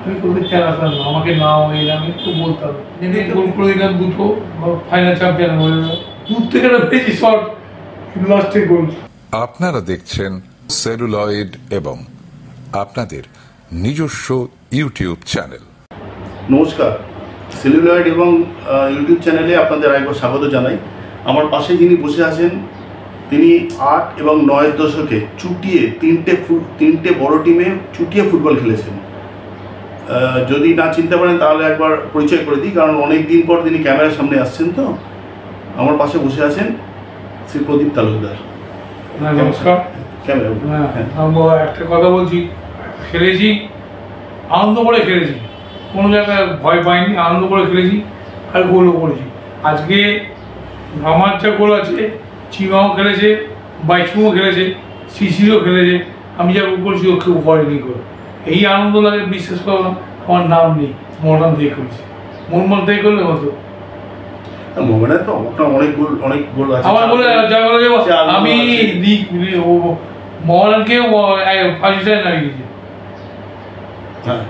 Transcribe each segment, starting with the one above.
আমি তোদের চালাতাম না, আমাকে নাও এলাম আমি তো বলতাম নেমে গোল করে দিলাম দুটো, ফাইনাল চ্যাম্পিয়ন হয়ে গেল। দূর থেকে না পেয়েছি শট, লাস্টে গোল। আপনারা দেখছেন সেলুলয়েড এবং আপনাদের নিজস্ব ইউটিউব চ্যানেল। নমস্কার, সেলুলয়েড এবং ইউটিউব চ্যানেলে আপনাদের আরেকবার স্বাগত জানাই। আমার পাশে যিনি বসে আছেন তিনি 8 এবং 9-এর দশকে চুটিয়ে তিনটে বড় টিমে চুটিয়ে ফুটবল খেলেছেন। যদি না চিনতে পারেন তাহলে একবার পরিচয় করে দিই, কারণ অনেক দিন পর তিনি ক্যামেরার সামনে আসছেন। তো আমার পাশে বসে আছেন শ্রী প্রদীপ তালুকদার। নমস্কার। একটা কথা বলছি, খেলেছি, আনন্দ করে খেলেছি, কোনো জায়গায় ভয় পাইনি, আনন্দ করে খেলেছি আর গোলও করেছি। আজকে আমার যা গোল আছে, চিমাও খেলেছে, বাইচুমও খেলেছে, শিশিরও খেলেছে, আমি যা গোল করেছি ও কেউ করেনি গোল। এই আনন্দ লাগে, বিশ্বাস করো না, আমার নাম নেই, মডার্ন দিয়ে করেছি। মনমন দিয়ে করলে হতো মোবাইলে তো অনেক গোল আছে। আমার বলে যা বলে আমি মডার্নকে ফার্স্ট নামিয়ে দিয়েছি। হ্যাঁ,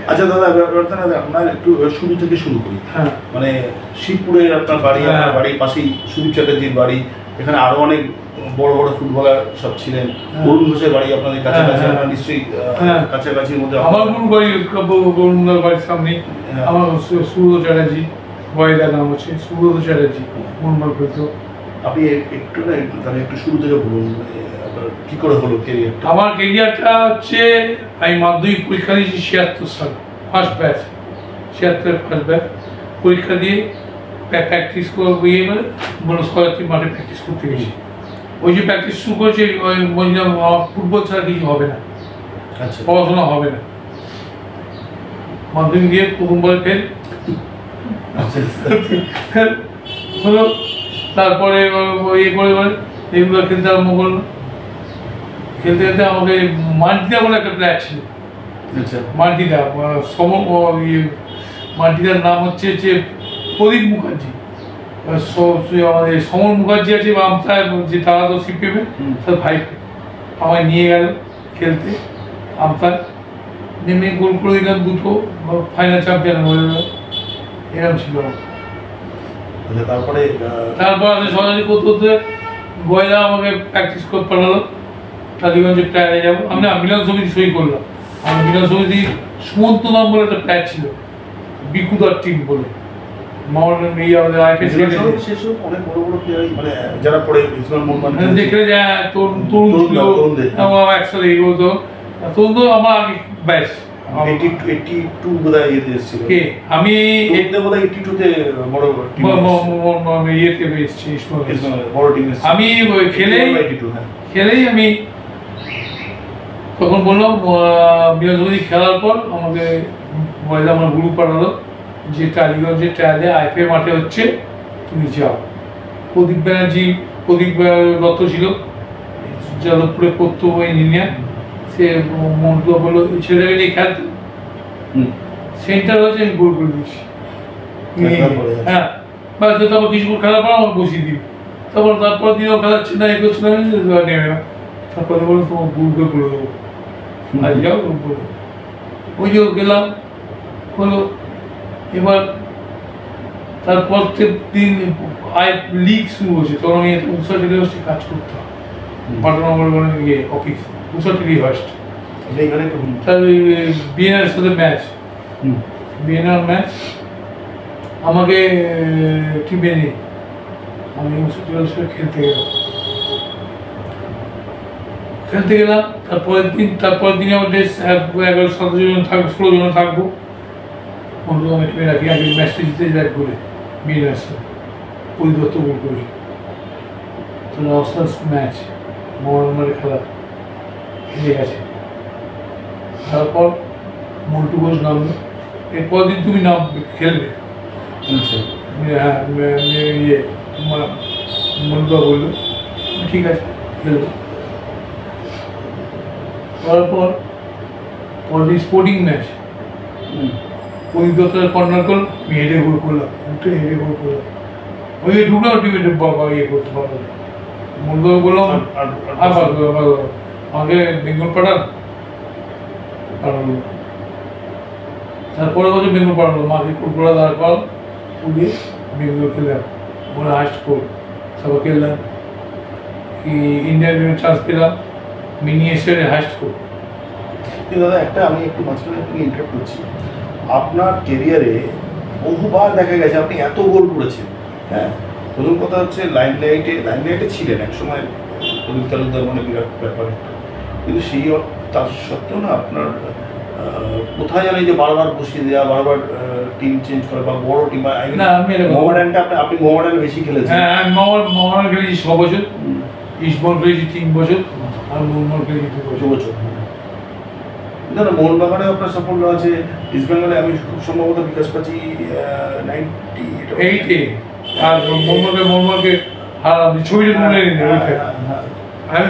আচ্ছা দাদা, আপনার একটু শুরু থেকে শুরু করি। হ্যাঁ, মানে শিবপুরের আপনার বাড়ি, আপনার বাড়ির পাশেই সুদীপ চ্যাটার্জির বাড়ি, এখানে আরো অনেক বড় বড় ফুটবলার সব ছিলেন। বরুণ ঘোষের বাড়ি আপনাদের কাছাকাছি, আপনার নিশ্চয়ই কাছাকাছির মধ্যে। আমার গুরু বাড়ি বরুণদার বাড়ির সামনে, আমার সুব্রত চ্যাটার্জি বয়দার নাম হচ্ছে, সুব্রত চ্যাটার্জি মনমাল করতো। আপনি একটু না তাহলে একটু শুরু থেকে বলুন, কি করে হলো কেরিয়ারটা? আমার কেরিয়ারটা হচ্ছে, আমি মাধ্যমিক পরীক্ষা দিয়েছি 76 সালে, ফার্স্ট ব্যাচ, 76 ফার্স্ট ব্যাচ পরীক্ষা দিয়ে প্র্যাকটিস করে ইয়ে করে বলো সরাসরি মাঠে প্র্যাকটিস করতে গেছি। ওই যে প্র্যাকটিস শুরু করেছি, ওই বলছিলাম ফুটবল ছাড়া কিছু হবে না, আচ্ছা, পড়াশোনা হবে না। মাধ্যমিক দিয়ে প্রথম বলে ফেল হলো, তারপরে ইয়ে করে এগুলো খেলতে আরম্ভ করলো। খেলতে খেলতে আমাকে মান্টিদা বলে একটা প্লেয়ার ছিল, মান্টিদা মান্টিদার নাম হচ্ছে যে প্রদীপ মুখার্জি, আমাদের সমর মুখার্জি আছে বা আমতায়, যে তারা তো সিপিএমে তার ভাই, আমায় নিয়ে গেল খেলতে আমতায়, নেমে গোল করে দিলাম দুটো, ফাইনাল চ্যাম্পিয়ন হয়ে গেল। এরকম ছিল। তারপরে সরাসরি করতে করতে গয়দা আমাকে প্র্যাকটিস করতে পাঠালো, টালিগঞ্জে প্লেয়ারে যাবো। আমি না মিলন সমিতি সই করলাম। আমার মিলন সমিতি সুমন্ত নাম বলে একটা প্লেয়ার ছিল, বিকুদার টিম বলে, একসাথে এগো তো তরুণ তো আমার আগে ব্যাস। আমি আমি খেলেই আমি তখন বললাম, বৃহস্পতি খেলার পর আমাকে বয়দা আমার গ্রুপ পাঠালো যে টালিগঞ্জের ট্রায়ালে আইপিএ মাঠে হচ্ছে, তুমি যাও। প্রদীপ ব্যানার্জি, প্রদীপ দত্ত ছিল, যাদবপুরে পড়তো ইঞ্জিনিয়ার, সে মন্টু বললো ছেলেটাকে নিয়ে খেলতে, সেন্টার হয়েছে, আমি গোল করে দিয়েছি। হ্যাঁ, তারপর কিছু খেলার পর আমার বসিয়ে দিই। তারপর দিনও খেলাচ্ছি না, এ করছি না, নেবে না। তারপরে বললো তোমার গুরুকে বলে দেবো, আজ যাও বলে। ওই যে গেলাম হলো। এবার তারপর দিন লিগ শুরু হয়েছে, তখন আমি উষা টেলিভার্সিটি কাজ করতাম, পাটনা ইয়ে অফিস, উষা টেলিভার্সিটি। বিএনআর সাথে ম্যাচ, বিএনআর ম্যাচ, আমাকে টিমে নিয়ে আমি উষা টেলিভার্সিটি খেলতে গেলাম। তারপরের দিনে আমার 11-17 জন থাকবো, 16 জন থাকবো। বন্ধু আমি টিমে রাখি, আগে ম্যাচটা জিতে যাক বলে বিএনআর সাথে পরিদত্ত গোল করি। তো অবস্থা ম্যাচ মোহনবাগানের খেলা হেরে গেছে। তারপর মন্টু ঘোষ নামলো, এরপর দিন তুমি নাম খেলবে। হ্যাঁ, ইয়ে মন্টুদা বললো ঠিক আছে খেলবো। তারপর পরদিন স্পোর্টিং ম্যাচ, পরিদত্ত কর্নার করলো, আমি হেডে গোল করলাম, হেডে গোল করলাম। ওই ঢুকলাম টিমে, বাবা ইয়ে করতে পারলো না। মন্টুদা বললাম আমাকে বেঙ্গল পাঠান, তারপরে বছর বেঙ্গল পড়ালো, মাকে কুকুরা দাঁড় করাল, পুড়িয়ে বেঙ্গল খেলাম, ওরা হাই স্কুল সবাই খেললাম, কি ইন্ডিয়ান চান্স পেলাম মিনি এসিয়ার হাই স্কুল। কিন্তু দাদা একটা আমি একটু মাঝখানে একটু ইন্টারাপ্ট করছি, আপনার কেরিয়ারে বহুবার দেখা গেছে আপনি এত গোল করেছেন। হ্যাঁ, প্রথম কথা হচ্ছে লাইমলাইটে ছিলেন এক সময়, প্রদীপ তালুকদার মানে বিরাট ব্যাপারে, কিন্তু সেই তার সত্ত্বেও না আপনার কোথায় জানি যে বারবার বসিয়ে দেওয়া, বারবার টিম চেঞ্জ করা বা বড় টিম, মোহামেডানটা আপনি মোহামেডানে বেশি খেলেছেন। হ্যাঁ, আমি মোহামেডান খেলেছি 6 বছর, ইস্টবঙ্গ খেলেছি 3 বছর, আর মোহামেডান খেলেছি 2 বছর। না না, মোহনবাগানে আপনার সাফল্য আছে, ইস্ট বেঙ্গলে আমি খুব সম্ভবত বিকাশ পাচ্ছি 98-এ, আর মোহামেডানকে হারালাম, ছবিটা তুলে নিন ওইটা। আমি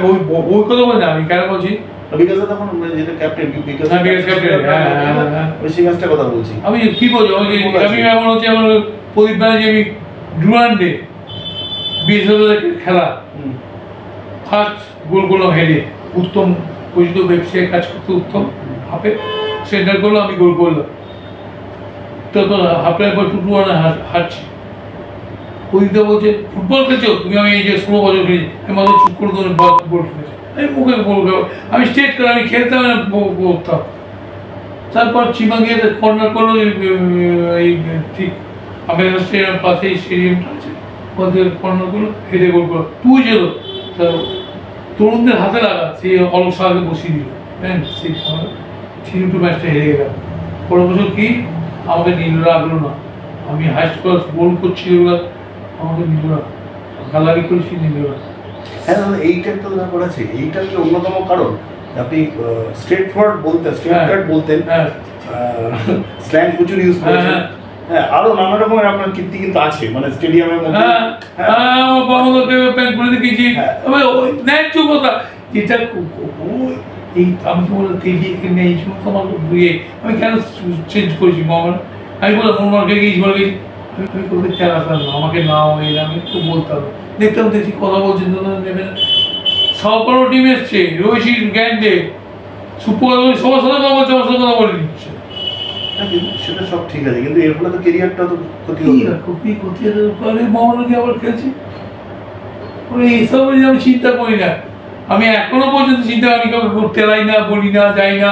ওই কথা বলি না, আমি কেন বলছি বিকাশে তখন যেটা ক্যাপ্টেন, বিকাশ ক্যাপ্টেন, ওই সেই ম্যাচটার কথা বলছি। আমি কি বলছি, আমি এমন হচ্ছে আমার প্রদীপ ব্যানার্জি, আমি ডুরান্ডে বিএসএফ খেলা ফার্স্ট গোল করলাম হেডে, উত্তম পরিচিত ব্যবসায়ী কাজ করতে, উত্তম হাফে সেন্টার করলো, আমি গোল করলাম। তারপর হাফে একবার 2-1 হারছি। প্রদীপদা বলছে ফুটবল খেলছো তুমি, আমি এই যে 16 বছর খেলেছি, আমি মাঝে চুপ করে ধরে গোল খেলেছি, আমি মুখে গোল খাবো, আমি স্টেট করে আমি খেলতাম না, করতাম। তারপর চিমা গিয়ে কর্নার করলো, এই ঠিক আমাদের স্টেডিয়াম পাশেই স্টেডিয়ামটা আছে, ওদের কর্নার করলো, হেডে গোল করলো, 2-0। তরুণদের হাতে লাগা, সেই অলক সাহাকে বসিয়ে দিল, হ্যাঁ, সেই 3-2 ম্যাচটা হেরে গেলাম। পরের বছর কি আমাকে নিল রাখলো না, আমি হাই স্কোর গোল করছি, ওগুলো আমাকে নিল না, গালারি করেছি, নিল না। হ্যাঁ দাদা, এইটার তো ব্যাপার আছে, এইটার কি অন্যতম কারণ আপনি স্ট্রেট ফরওয়ার্ড বলতেন, স্ট্রেট কাট বলতেন, স্ল্যাং প্রচুর ইউজ করেছেন, হ্যাঁ, আরো নানা রকমের আপনার কীর্তি কিন্তু আছে, মানে স্টেডিয়ামের মধ্যে। ন্যায্য কথা, যেটা এই আমি তো বলে তেজিয়ে কিনে এই সমস্ত আমাকে ধুয়ে আমি কেন চেঞ্জ করেছি মোহামেডান, আমি বলে মোহামেডানকে গিয়েছি, বলে গেছি আমি কোথায় খেলা আসলাম না, আমাকে নাও এই আমি একটু বলতাম, দেখতাম দেখছি কথা বলছেন নেবে না। সাউপারো টিম এসছে, রয়েছি গ্যান্ডে সুপার, সবার সাথে কথা বলছে, আমার সাথে কথা বলে নিচ্ছে। সেটা সব ঠিক আছে, কিন্তু এর ফলে তো কেরিয়ারটা তো ক্ষতি হলো। মোহামেডানকে আবার খেলছি, এইসব আমি চিন্তা করি না, আমি এখনো পর্যন্ত চিন্তা, আমি কাউকে করতে লাই না, বলি না, যাই না।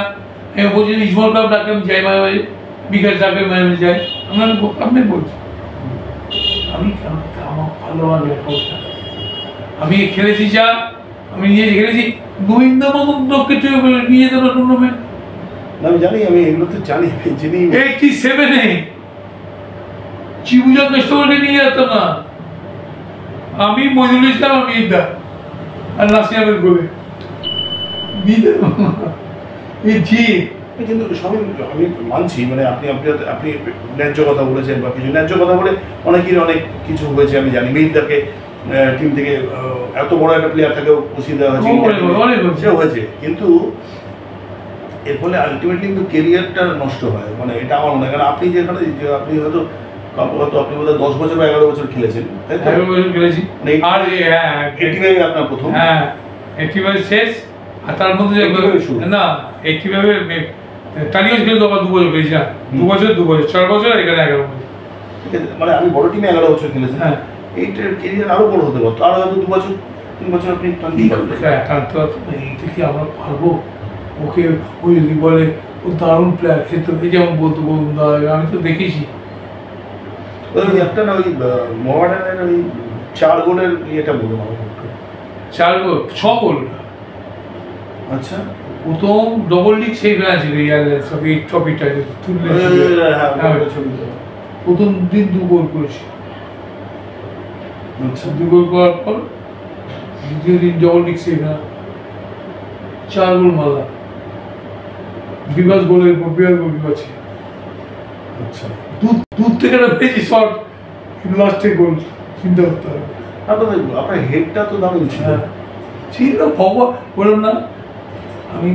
আমি বলছি ইসমল কাপ ডাকে আমি যাই, মাঝে মাঝে বিকাশ ডাকে মাঝে মাঝে যাই, আমি বলছি আমি আমার ভালো লাগে। আমি খেলেছি যা, আমি নিজে খেলেছি গোবিন্দ মতন লোককে নিয়ে যেতে পারো টুর্নামেন্ট। আমি জানি, আমি এগুলো তো জানি, যিনি 87-এ চিবুজা কাস্টমারকে নিয়ে যেতাম না, আমি মজুল ইসলাম, আমি ইদ্দা আর নাসিয়ামের গোলে কিন্তু সবই আমি মানছি, মানে আপনি আপনি ন্যায্য কথা বলেছেন, বা কিছু ন্যায্য কথা বলে অনেকেরই অনেক কিছু হয়েছে, আমি জানি। মেহিদাকে টিম থেকে এত বড় একটা প্লেয়ার তাকেও বসিয়ে দেওয়া হয়েছে, সেও হয়েছে, কিন্তু এর ফলে আলটিমেটলি কিন্তু কেরিয়ারটা নষ্ট হয়, মানে এটা আমার মনে হয়। কারণ আপনি যেখানে আপনি হয়তো আপনি বোধহয় 10 বছর বা 11 বছর খেলেছেন, তাই তো? 11 বছর খেলেছি, আর 85 আপনার প্রথম, হ্যাঁ 85 শেষ, আর তার মধ্যে না 85 টালিগঞ্জ খেলে তো আবার 2 বছর খেলেছি, 2 বছর 4 বছর, এখানে 11 বছর। ঠিক আছে, মানে আমি বড় টিমে 11 বছর খেলেছেন, হ্যাঁ, এইটার কেরিয়ার আরো বড় হতে পারতো, আরো হয়তো 2 বছর 3 বছর আপনি টানতে পারতেন। এইটা কি আমরা পারবো? ওকে ওই বলে ও দারুণ প্লেয়ার, ক্ষেত্রে যেমন বলতো গোবিন্দ, আমি তো দেখেছি। একটা না ওই মোহামেডানের ওই 4 গোলের ইয়েটা বলুন আমাকে। 4 গোল 6 গোল, আচ্ছা, প্রথম ডবল লিগ সেই ম্যাচ সব এই ট্রফিটা তুললে, প্রথম দিন 2 গোল করেছি, 2 গোল করার পর দ্বিতীয় দিন ডবল লিগ সেই না 4 গোল মারলাম, বিভাস গোলের পর বিভাস গোল ছিল। আচ্ছা, দূর থেকে না পেয়েছি শট, লাস্টে গোল, চিন্তা করতে হবে। আপনার হেডটা তো দারুণ ছিল, ছিল ভগবান, বললাম না আমি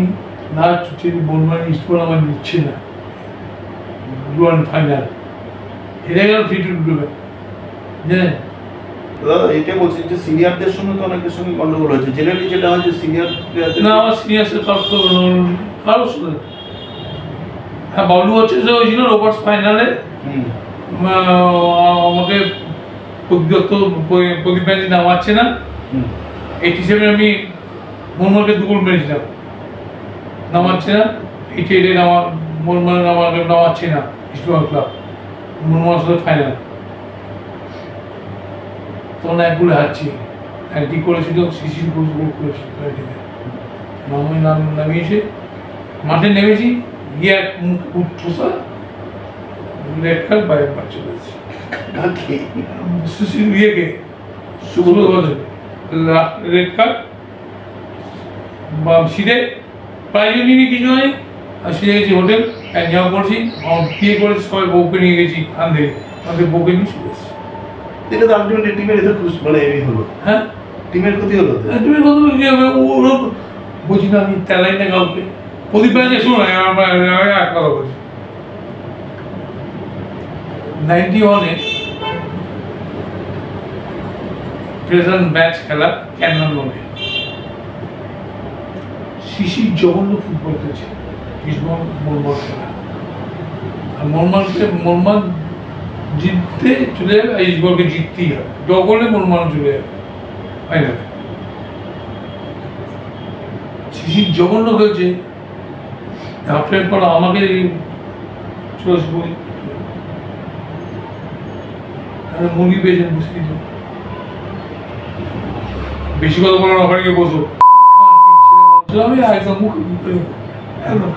না যদি বলবেন ইস্টবল আমার নিচ্ছে না, ফাইনাল হেরে গেল 3-2 ডুবে, জানেন দাদা? এটা বলছি যে সিনিয়রদের সঙ্গে তো অনেকের সঙ্গে গন্ডগোল হয়েছে, জেনারেলি যেটা হয় যে সিনিয়র না, আমার সিনিয়র কারোর সাথে হ্যাঁ বাবলু হচ্ছে যে হয়েছিল রোবটস ফাইনালে আমাকে প্রদীপ ব্যানার্জি নামাচ্ছে না, 87 আমি মোহনমানকে 2 গোল মেরেছিলাম, নামাচ্ছে না, 88 মোহনমান আমাকে নামাচ্ছে না ইস্টবেঙ্গল ক্লাব, মোহনমানের সাথে ফাইনাল, তখন 1 গোলে হারছি, একটি করেছিল শিশির ঘোষ গোল করেছিল নামিয়েছে, মাঠে নেমেছি গিয়ে এক মুখ ঠোসা রেড কার্ড বাইরে চলে এসেছি। সুশীল ইয়েকে রেড কার্ড সিটে প্রাইভেট নিয়ে কিছু হয়, আর সিটে গেছি হোটেল এনজয় করছি, বিয়ে করেছি, সবাই বউকে নিয়ে গেছি খান থেকে, আমাদের বউকে নিয়ে চলে এসেছি। এটা তো আলটিমেটলি টিমের এত খুশি মানে এই হলো, হ্যাঁ টিমের ক্ষতি হলো, টিমের কথা কি হবে, ওরা বলছি না আমি তেলাই না কাউকে, প্রদীপ ব্যানার্জি শুনুন এক কথা বলছি, 91-এ প্রেজেন্ট ম্যাচ খেলা ক্যানন রোডে, শিশির জঘন্য ফুটবল খেলছে, মোরমান খেলা, আর মোরমান জিততে চলে যাবে, আর ইসবলকে জিততেই হবে, ডগলে মোরমান চলে যাবে ফাইনালে। শিশির জঘন্য খেলছে, হাফটাইম পর আমাকে চলে আসবো মুরগি পেয়েছেন বুঝলি তো, বেশি কথা বলো না, ওখানে গিয়ে বসো, আমি একদম মুখ একদম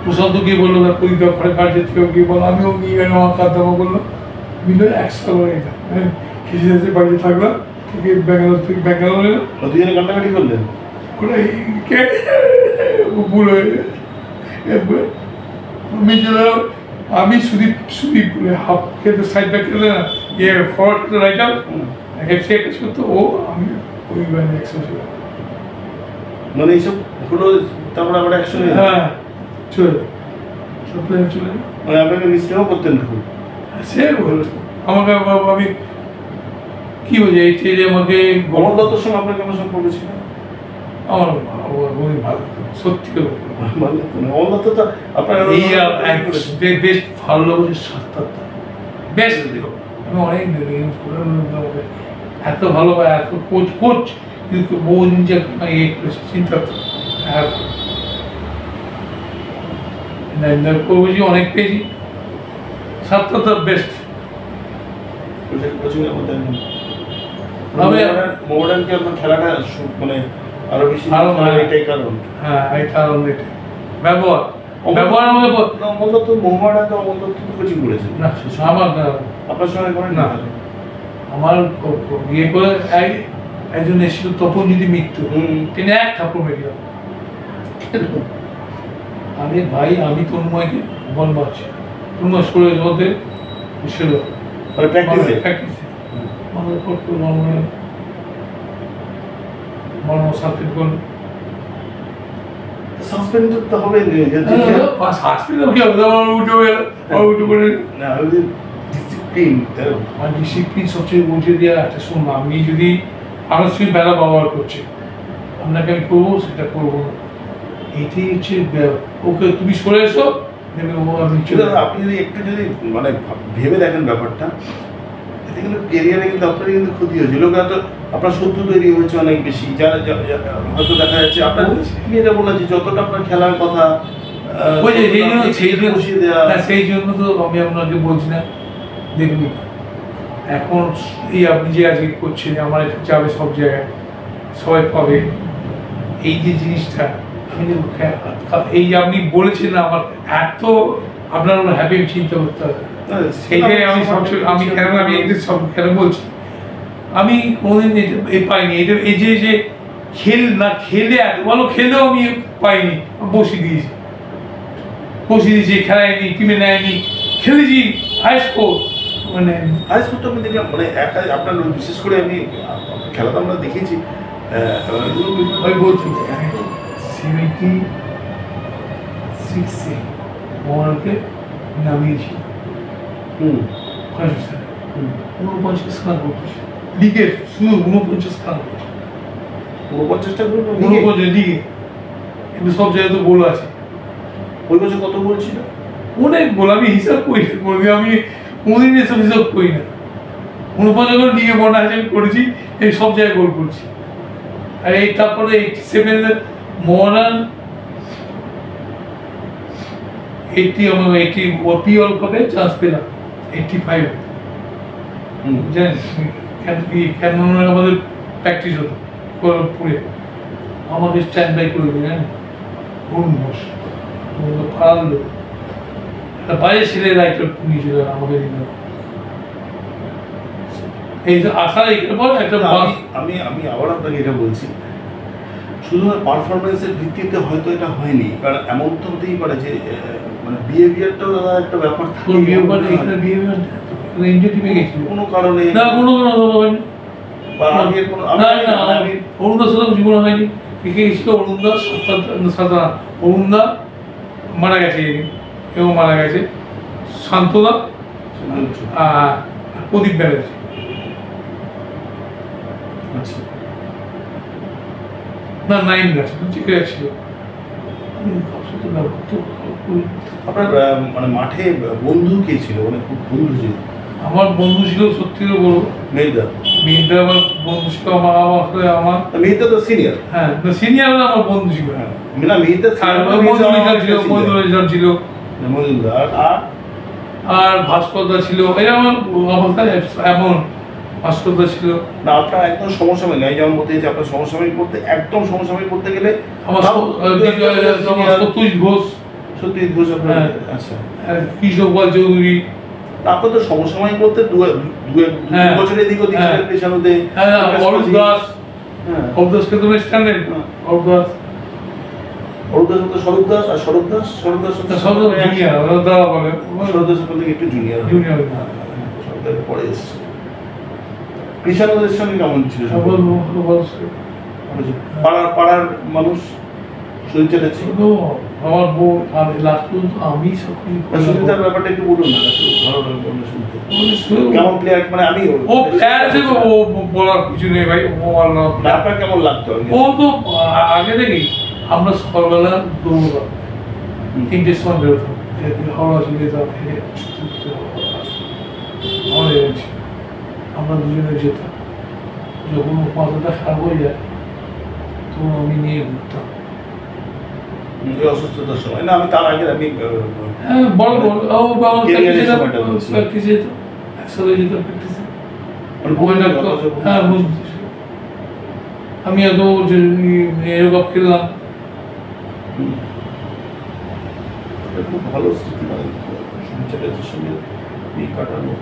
প্রশান্ত গিয়ে বললো না প্রদীপ ঘরে কাটছে, গিয়ে বলো, আমিও গিয়ে আমার কাঁদামা করলো, মিলে একসাথে করে এটা খেসে যাচ্ছে, বাড়িতে থাকলাম, থেকে ব্যাঙ্গালোর এলো, দুজনে কান্নাকাটি করলেন, ভুল হয়ে আমি সুদীপ হাফ খেতে সাইড ব্যাক খেলে না, ইয়ে ফরওয়ার্ড খেতে রাইট আউট হেফসি কাজ করতো, ও আমি ওই বাইরে একসাথে মানে এইসব হলো, তারপর আবার একসঙ্গে হ্যাঁ চলে সব প্লেয়ার চলে মানে আপনাকে মিসটেকও করতেন খুব, সে আমাকে আমি কি বলছি এই যে আমাকে গমন দত্তর সঙ্গে আপনার কেমন সম্পর্ক ছিল? আমার ভালো সত্যি করে গমন দত্ত তো আপনার বেশ ভালো লাগে, সাতটা বেশ আমি অনেক এত ভালো এত কোচ কিন্তু বউ নিজে চিন্তা করছি, অনেক পেয়েছি, সাতটা বেস্ট। মোহামেডান কি আপনার খেলাটা মানে আরো বেশি এটাই কারণ? হ্যাঁ এই কারণ এটাই, ব্যবহার আমাদের অমলদত্ত মোহামেডান তো অমলদত্ত কোচিং করেছেন না, আমার না, আপনার সঙ্গে করেন না, আমার ইয়ে করে একজন এসেছিল তপনজ্যোতি মিত্র, তিনি এক থাপ্পড় মেরে আরে ভাই আমি তন্ময়কে বল মারছি, তন্ময় স্কুলের মধ্যে ছিল প্র্যাকটিসে মারার পর মর্ম সাবজেক্ট করল, সাসপেন্ড তো হবে সাসপেন্ড কি হবে, উঠে করে না ডিসিপ্লিন, আর ডিসিপ্লিন সবচেয়ে বুঝে দেওয়া একটা শুনুন, আমি যদি আমার সঙ্গে বেলা ব্যবহার করছে, আপনাকে আমি করবো সেটা করবো না, এটাই হচ্ছে ওকে তুমি সরে এসো, আপনি যদি একটু যদি মানে ভেবে দেখেন ব্যাপারটা, এতে কিন্তু কেরিয়ারে কিন্তু আপনার কিন্তু ক্ষতি হয়েছে, লোক হয়তো আপনার শত্রু তৈরি হয়েছে অনেক বেশি, যারা হয়তো দেখা যাচ্ছে আপনার মেয়েরা বলে যে যতটা আপনার খেলার কথা সেই জন্য তো আমি আপনাকে বলছি না, দেখুন এখন এই আপনি যে আজকে করছেন আমার এটা যাবে সব জায়গায়, সবাই পাবে, এই যে জিনিসটা এই যে আপনি বলেছেন আমার এত আপনার হ্যাপি চিন্তা করতে হবে, সেইটাই আমি সবসময় আমি এদের সব কেন বলছি, আমি কোনোদিন এ পাইনি, এটা এই যে খেল না খেলে এত ভালো খেলেও আমি পাইনি, বসিয়ে দিয়েছি খেলায়নি, টিমে নেয়নি, খেলেছি হাই স্কোর, মানে হাই স্কোর তো আমি দেখলাম মানে একা আপনার বিশেষ করে আমি খেলা তো আমরা দেখেছি, আমি বলছি 76-এ মোহনকে নামিয়েছি, 50 রান করতেছে, লিগে শুধু 49 খান 49টা গোল 49 লিগে, কিন্তু সব জায়গায় তো গোল আছে। ওই বছর কত গোল ছিল? অনেক গোল, আমি হিসাব করি না, আমি কোনদিন এসব হিসাব করি না। 49 গোল লিগে মনে আছে আমি করেছি, এই সব জায়গায় গোল করছি। আর এই তারপরে 87 মোহনান 80 আমার 80 ওপি ওয়ার্ল্ড কাপে চান্স পেলাম 85 জানেন কেন আমাদের প্র্যাকটিস হতো পুরে, আমাকে স্ট্যান্ড বাই করে দিলেন ঘোষ পাড়ার লোক, একটা বাইরে ছেলে দায়িত্ব নিয়েছিল আমাকে দিল। এই যে আসার পর একটা আমি আমি আবার আপনাকে এটা বলছি, শুধু পারফরমেন্সের ভিত্তিতে হয়তো এটা হয়নি, কারণ এমন তো হতেই পারে যে মানে বিহেভিয়ারটাও একটা ব্যাপার থাকে। ইন্ডিয়া টিমে গেছিল কোনো কারণে না, কোনো হয়নি, অরুণদাস জীবন হয়নি, কে গেছিল অরুণদাস, অরুণদা মারা গেছে এবং মারা গেছে শান্তদা, প্রদীপ ব্যানার্জি। আচ্ছা না নাইন গাছ ঠিক ছিল। আপনার মানে মাঠে বন্ধু কে ছিল, মানে খুব বন্ধু ছিল? আমার বন্ধু ছিল সত্যি বড় মেয়েদা। মেয়েদা আমার বন্ধু ছিল, আমার মেয়েদা তো সিনিয়র। হ্যাঁ সিনিয়র আমার বন্ধু ছিল। হ্যাঁ না মেয়েদা ছিল আর ভাস্করদা ছিল, এই আমার অবস্থায় এমন ভাস্করদা ছিল না। আপনার একদম সমসাময়িক নাই, যেমন বলতে চাইছি আপনার সমসাময়িক করতে একদম সমসাময়িক করতে গেলে আমার সত্যজিৎ ঘোষ, সত্যজিৎ ঘোষ আপনার। আচ্ছা কৃষ্ণ পাল চৌধুরী। আপনার তো সমসাময়িক বলতে দু বছরের দিক ওদিক পেছানোতে অরূপ দাস, অরূপ দাসকে তো স্ট্যান্ডার্ড, অরূপ দাস, অরূপ দাস হতো স্বরূপ দাস, আর স্বরূপ দাস জুনিয়র দাদা বলে, স্বরূপ দাস বলতে একটু জুনিয়র পরে এসছে। কৃষাণদের সঙ্গে কেমন ছিল? পাড়ার মানুষ শরীর চলেছে। আমার বউ লাস্ট পর্যন্ত আমি সব সুবিধার ব্যাপারটা একটু বলুন না, ভালো লাগবে শুনতে। কেমন প্লেয়ার, মানে আমি ও প্লেয়ার হিসেবে ও বলার কিছু নেই ভাই। ও আপনার কেমন লাগতো? ও তো আগে থেকেই আমরা সকালবেলা দৌড়তাম, 3টের সময় বেরোতাম, হাওড়া চলে যেতাম, আমরা দুজনে যেতাম। যখন মাথাটা খারাপ হয়ে যায় তখন আমি নিয়ে ঘুরতাম। অসুস্থতার সময় না, আমি তার আগে আমি হ্যাঁ বড় প্র্যাকটিসে যেতাম, একসাথে যেতাম প্র্যাকটিসে। হ্যাঁ আমি এত এরকম খেললাম, খুব ভালো স্মৃতি, মানে সঙ্গে কাটানো।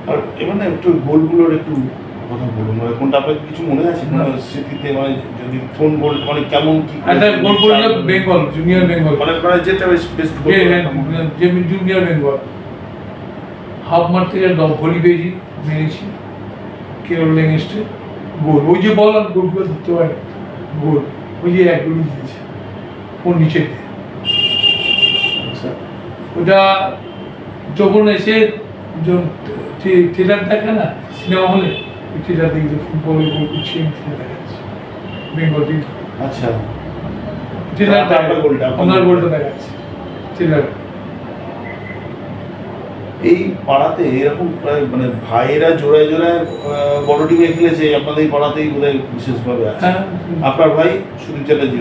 আর এবার না একটু গোলগুলোর একটু কথা বলুন, মানে কোনটা আপনার কিছু মনে আছে স্মৃতিতে, মানে যদি কোন গোল, মানে কেমন কি গোল করলে? বেঙ্গল জুনিয়র বেঙ্গল, মানে যেটা বেস্ট জুনিয়র বেঙ্গল হাফ মার থেকে ভলি পেয়েছি, মেরেছি কেরল এগেনস্টে, গোল। ওই যে বল আর গোল করে ধরতে পারে, গোল। ওই যে এক গোল দিয়েছে ওর নিচে দিয়ে। ওটা যখন এসে ট্রেলার দেখে না সিনেমা হলে, ওই ট্রেলার দেখছে ফুটবলের গোল করছে, দেখাচ্ছে বেঙ্গল টিম। আচ্ছা ট্রেলার আপনার গোলটা দেখাচ্ছে ট্রেলার। এই পাড়াতে এরকম প্রায় মানে ভাইয়েরা জোড়ায় জোড়ায় বড় টিমে খেলেছে, আপনাদের পাড়াতেই বোধহয় বিশেষভাবে আছে। আপনার ভাই সুদীপ চ্যাটার্জি,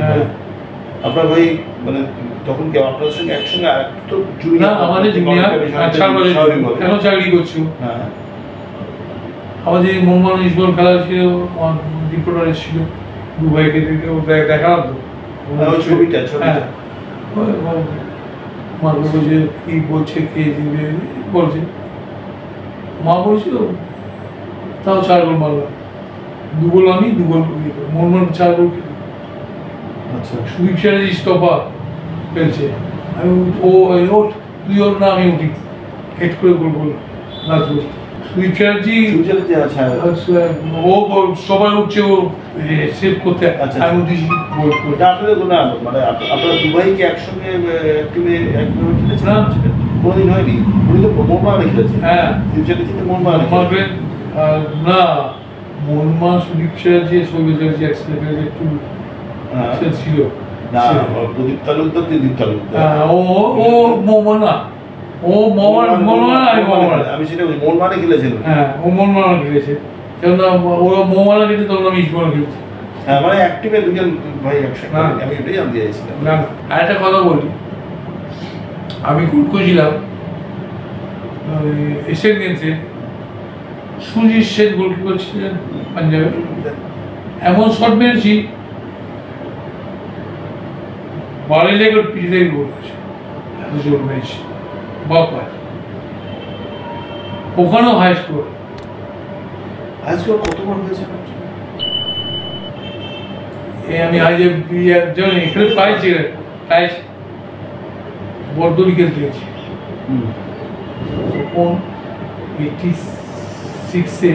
আপনার ভাই মানে তখন কি আপনার সঙ্গে একসঙ্গে তো জুনিয়র? আমাদের জুনিয়র কেন চাকরি করছো? হ্যাঁ আমাদের মোহাম্মদ ইসবল খেলা ছিল, রিপোর্টার এসেছিল দুবাইকে থেকে, ও দেখালাম তো ছবিটা। মা বলছে কি বলছে, কে দিবে বলছে, মা বলছিল তাও 4 গোল মারলাম, 2 গোল আমি, 2 গোল মোহাম্মদ 4 গোল খেলি। আচ্ছা সুদীপ চ্যাটার্জি স্টপার ফেলছে, আমি তুই ওর না, আমি উঠি হেড করে গোল করলাম। সুদীপ চ্যাটার্জি ও সবাই উঠছে, ও সেভ করতে, আমি উঠেছি গোল করে। আপনাদের মানে আপনারা দুবাইকে একসঙ্গে টিমে একভাবে খেলেছেন? কোনোদিন হয়নি? উনি তো মোহনবাগানে খেলেছেন। হ্যাঁ সুদীপ চ্যাটার্জি তো মোহনবাগানে। আর না মনমা সুদীপ সেরা যে সৌভিক একসাথে একটু সে ছিল না প্রদীপ তালুকদার দিলীপ তালুকদার ও ও মোমনা ও মোমনা আমি সেটা মোহনবাগানে খেলেছিল। হ্যাঁ ও মোমনা খেলেছে কেননা ওরা মোমনা খেলেছে তখন আমি ইস্টবেঙ্গল খেলছি। হ্যাঁ মানে অ্যাক্টিভে দুজন ভাই একসাথে আমি এটাই জানতে চাইছিলাম। না আর একটা কথা বলি, আমি গোল করেছিলাম এশিয়ান গেমসে, সুজিত সেন গোলকিপার ছিলেন পাঞ্জাবের, এমন শট মেরেছি বাড়ি লেগে পিঠে গোল আছে, এত জোর মেরেছি বাপার। ওখানেও হাই স্কোর। আজকে কত বড় হয়েছে আমি আজ এখানে পাইছি প্রাইস বরদলি খেলতে গেছি তখন 86-এ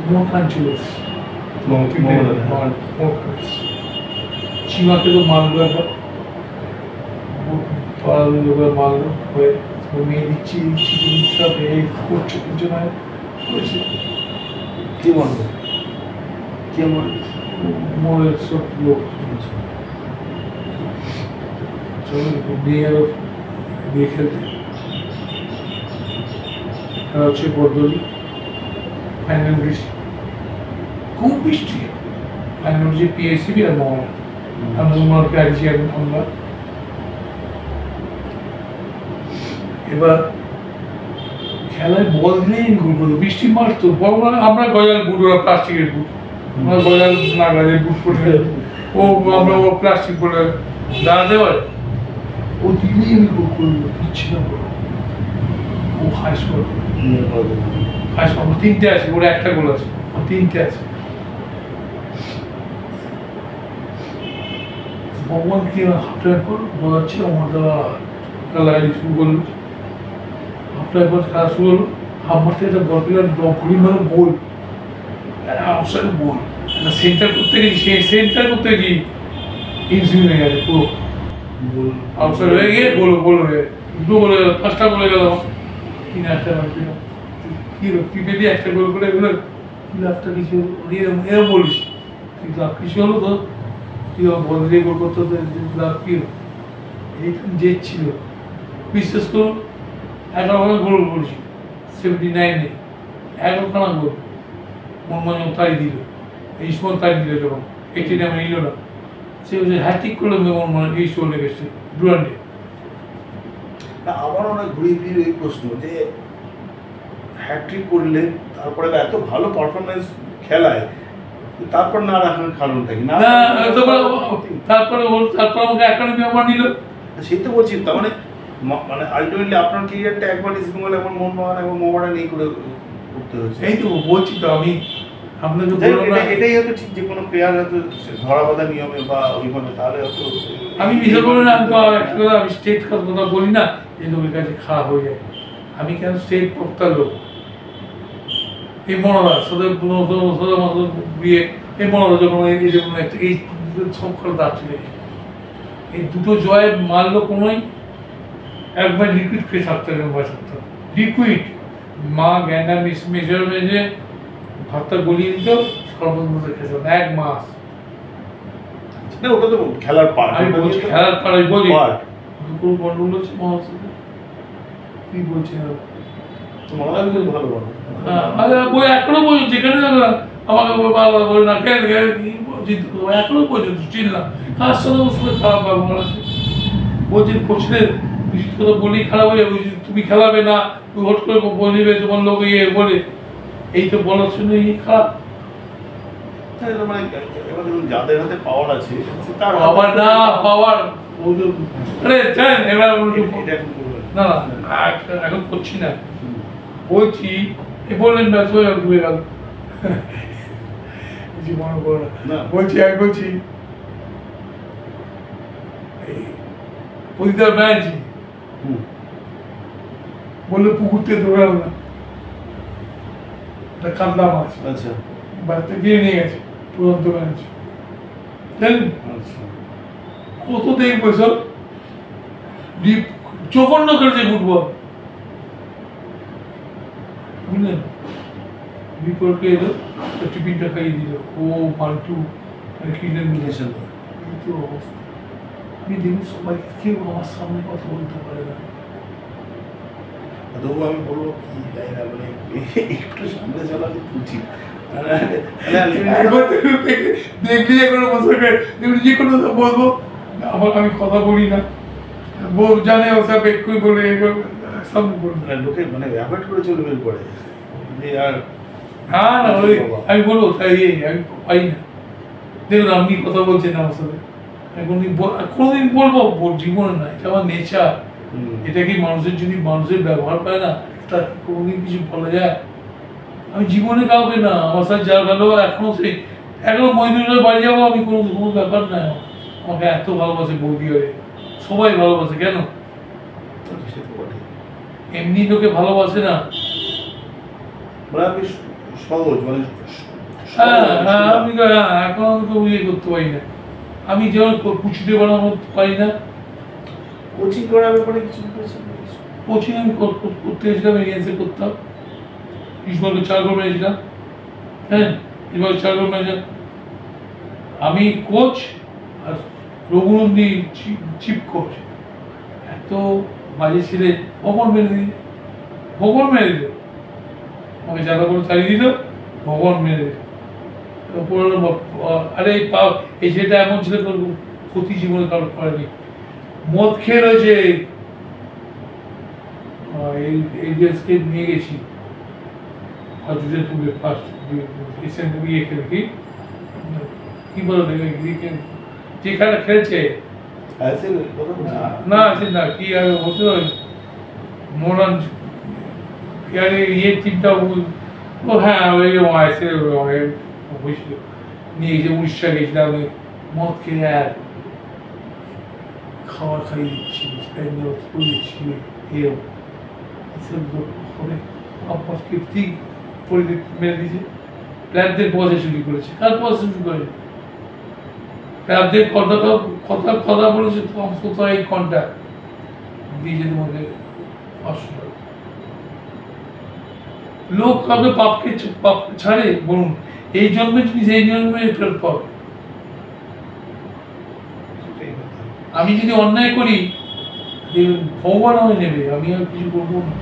মোহন চলে এসেছে, চিমাকে তো মারলো একবার, মারলো হয়ে মেয়ে দিচ্ছি সব করছে কিছু নয় করেছে। কি মারলো কে মারলো মোড়ের সব লোক নিয়ে গেল দিয়ে খেলতে। খেলা হচ্ছে বরদলি, ফাইনাল বৃষ্টি, খুব বৃষ্টি, ফাইনাল হচ্ছে পিএসসিবি আর মোহন, আমরা মোহনকে আছি আমরা। এবার খেলায় বল দিলেই গোল করলো, বৃষ্টি মারতো বড় আমরা গজাল বুট, ওরা প্লাস্টিকের বুট, আমরা গজাল নাগালের বুট পরে ও আমরা ও প্লাস্টিক পরে দাঁড়াতে পারে, ও দিলেই আমি গোল করলো, দিচ্ছি না ও হাই স্কোর, হাই স্কোর 3টে আছে, ওরা একটা গোল আছে, 3টে আছে। ভগবান কি হাফ টাইম পর বোঝাচ্ছে আমার দ্বারা লাগাই শুরু করলো, হাফ টাইম পর খেলা শুরু হলো, হাফ মারতে একটা বল পেলাম, ঘুরি মারো গোল, আউটসাইড গোল, সেন্টার করতে গেছি, সেই সেন্টার করতে গিয়ে ইনসুইন হয়ে গেছে পুরো, আউটসাইড হয়ে গিয়ে গোল হয়ে দুটো গোল গেল, পাঁচটা গোলে গেল, 3-1 পেলাম, পিপে দিয়ে একটা গোল করে এগুলো লাভটা কিছু এরকম বলিস, তুই লাভ কিছু হলো তো, তুই বল দিয়ে গোল করতে লাভ কি হলো, এইখানে জেদ ছিল। বিশেষ করুন 11খানা গোল করেছি 79-এ, 11খানা গোল মোহাম্মদ তাই দিল, ইসমন তাই দিল, যখন 89 নিল না, সে হ্যাট্রিক করলো মোহাম্মদ এই চলে গেছে ডুরান্ডে। আমার অনেক ঘুরিয়ে ফিরিয়ে এই প্রশ্ন যে হ্যাট্রিক করলে তারপরে এত ভালো পারফরমেন্স খেলায়, তারপর না রাখার কারণটা কি? না তারপরে আমাকে একাডেমি আমার নিল, সেই তো বলছি, তার মানে মানে আলটিমেটলি আপনার ক্যারিয়ারটা একবার ইস্ট বেঙ্গল এবং মোহনবাগান এবং মোহামেডান এই করে করতে হয়েছে। এই তো বলছি তো আমি আপনাকে বললাম না, এটাই হয়তো ঠিক, যে কোনো প্লেয়ার হয়তো ধরা বাঁধা নিয়মে বা ওইভাবে, তাহলে হয়তো আমি বিষয় বলি না, আমি স্টেট কথা বলি না, এই লোকের কাছে খারাপ হয়ে যায়। আমি কেন স্টেট বক্তা লোক, এই মনোরা সাথে বিয়ে, এই মনোরা যখন এই যেমন একটা এই সংখ্যার দাঁড় চলে গেছে, এই দুটো জয় মারলো কোনোই, একবার লিকুইড খেয়ে থাকতে হবে, লিকুইড মা গ্যান্ডা মেজর মেজে ভাতটা গলিয়ে দিত, সর্বত মতো খেতে হবে 1 মাস। না ওটা তো খেলার পার্ট, আমি বলছি খেলার পার, আমি বলি কোনো গন্ডগোল হচ্ছে মহারাজ, কি বলছি ভালো বই এখনো পর্যন্ত যেখানে আমাকে বলে না খেল এখনো পর্যন্ত চিনলাম, কার সাথে খারাপ ব্যবহার আছে, বলছি কোচদের কথা বলি খারাপ হয়ে যাবে, তুমি খেলাবে না, তুমি হট করে বলবে তোমার লোক ইয়ে বলে, এই তো বলার শুনে খারাপ। যাদের হাতে পাওয়ার আছে তার পাওয়ার না পাওয়ার, আরে জান এবার না এখন করছি না, বলছি এ বললেন না সোজা ডুবে গেল, কিছু মনে করো না, বলছি আমি বলছি পরিতার ব্যানার্জি বললো পুকুর থেকে ধরে না, কান্দা মাছ, আচ্ছা বাড়িতে গিয়ে নিয়ে গেছে পুরন্ত ব্যানার্জি, জানেন কত দেখবো সব জঘন্য খেলছে ফুটবল, বুঝলেন বিপরকে এলো, তো টিফিনটা খাইয়ে দিল, ও পাল্টু কিনে নিয়ে এসে তো। এই তো অবস্থা। আমি দেখুন সবাই কেউ আমার সামনে কথা বলতে পারে না। তবু আমি বলবো কি জানি না, মানে একটু সামনে চলা কিন্তু উচিত। একবার দেখলি এখনো বসে যে কোনো বলবো আমি কথা বলি না, বউ জানে ওসব একটু বলে সব বলবো। লোকে মানে অ্যাভয়েড করে চলবে পরে যে আর হ্যাঁ না ওই আমি বলবো তাই আমি পাই না। দেখুন আপনি কথা বলছেন আমার সাথে, আমি কোনোদিন বলবো জীবনে না, এটা আমার নেচার। এটা কি মানুষের যদি মানুষের ব্যবহার পায় না, তা কোনোদিন কিছু বলা যায়? আমি জীবনে কাউকে না, আমার সাথে যা গেল এখনো সেই এখনো মহিদুলের বাড়ি যাবো, আমি কোনো ব্যাপার নাই। আমাকে এত ভালোবাসে বৌদি হয়ে, সবাই ভালোবাসে। কেন? এমনি লোকে ভালোবাসে না। মানে আপনি সহজ মানে হ্যাঁ হ্যাঁ আমি এখন আমি তো ইয়ে করতে পারি না। আমি যেমন কুচিতে বানানো পারি না, কোচিং করার ব্যাপারে কিছু করেছেন? কোচিং আমি করতে গেছিলাম, এরিয়ান্সে করতাম, ইসমালকে 4 গোল মেরেছিলাম। হ্যাঁ, ইসমাল 4 গোল মেরেছিলাম আমি, কোচ আর রঘুনন্দী চিফ কোচ। এত বাজে ছেলে, ভগবান মেরে দিল, ভগবান মেরে দিল, আমাকে জাদা করে চালিয়ে দিল, ভগবান মেরে দিল। আরে এই ছেলেটা এমন ছিল ক্ষতি জীবনে কারো করেনি, মদ খেয়ে রয়েছে। এই দেশকে নিয়ে গেছি তুলে ফার্স্ট ইয়ে খেলে কি বলো যেখানে খেলছে না আছে না কি আর হতে মোরান ইয়ে টিমটা ও হ্যাঁ ওই আসে হয়েছিল, নিয়ে গেছে উড়িষ্যা গেছিলাম, মদ খেয়ে আর খাওয়া খাইয়ে দিচ্ছি, দিচ্ছি এরকম হবে। আপনার কীর্তি মেরে দিয়েছে, প্ল্যানদের পয়সা চুরি করেছে। কার পয়সা চুরি করে? প্ল্যানদের কথা বলেছে, কোথাও এই কন্ট্যাক্ট দিয়েছে তোমাকে 500 টাকা। লোক কাউকে পাপ ছাড়ে বলুন? এই জন্মে জিনিস এই জন্মে ফেরত পাবে। আমি যদি অন্যায় করি ভগবান আমায় নেবে, আমি আর কিছু করবো না।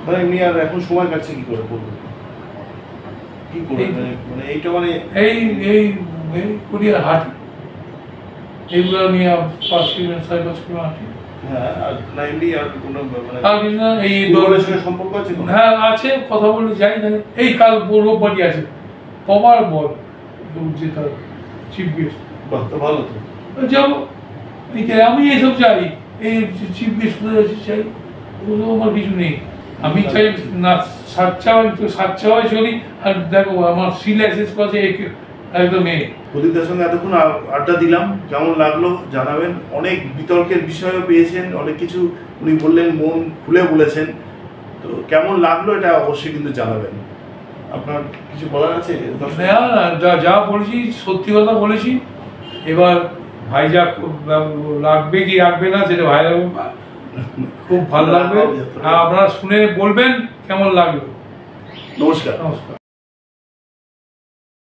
মানে এমনি আর এখন সময় কাটছে কি করে বলবো, কি করে মানে এইটা মানে এই এই করি আর হাঁটি, এইগুলো নিয়ে 5 কিলোমিটার 5.5 কিলোমিটার হাঁটি। হ্যাঁ, আর না এমনি আর কোনো মানে আর কিছু না, এই দলের সঙ্গে সম্পর্ক আছে? হ্যাঁ আছে, কথা বললে যাই না। এই কাল রোববারই আছে, কবার বল যেতে হবে চিফ গেস্ট। বাহ, তো ভালো তো। যাবো, আমি এসব চাই, এই চিফ গেস্ট চাই, ওগুলো আমার কিছু নেই। আমি চাই না সাচ্চাওয়াই চলি। আর দেখো আমার সিল অ্যাক্সেস আছে একদম প্রদীপদার সঙ্গে এতক্ষণ আড্ডা দিলাম, কেমন লাগলো জানাবেন। অনেক বিতর্কের বিষয়ও পেয়েছেন, অনেক কিছু উনি বললেন, মন খুলে বলেছেন। তো কেমন লাগলো এটা অবশ্যই কিন্তু জানাবেন। আপনার কিছু বলার আছে? যা বলেছি সত্যি কথা বলেছি। এবার ভাই যা লাগবে কি রাখবে না সেটা ভাইয়ের ব্যাপার, খুব ভালো লাগবে। আপনারা শুনে বলবেন কেমন লাগলো। নমস্কার। নমস্কার।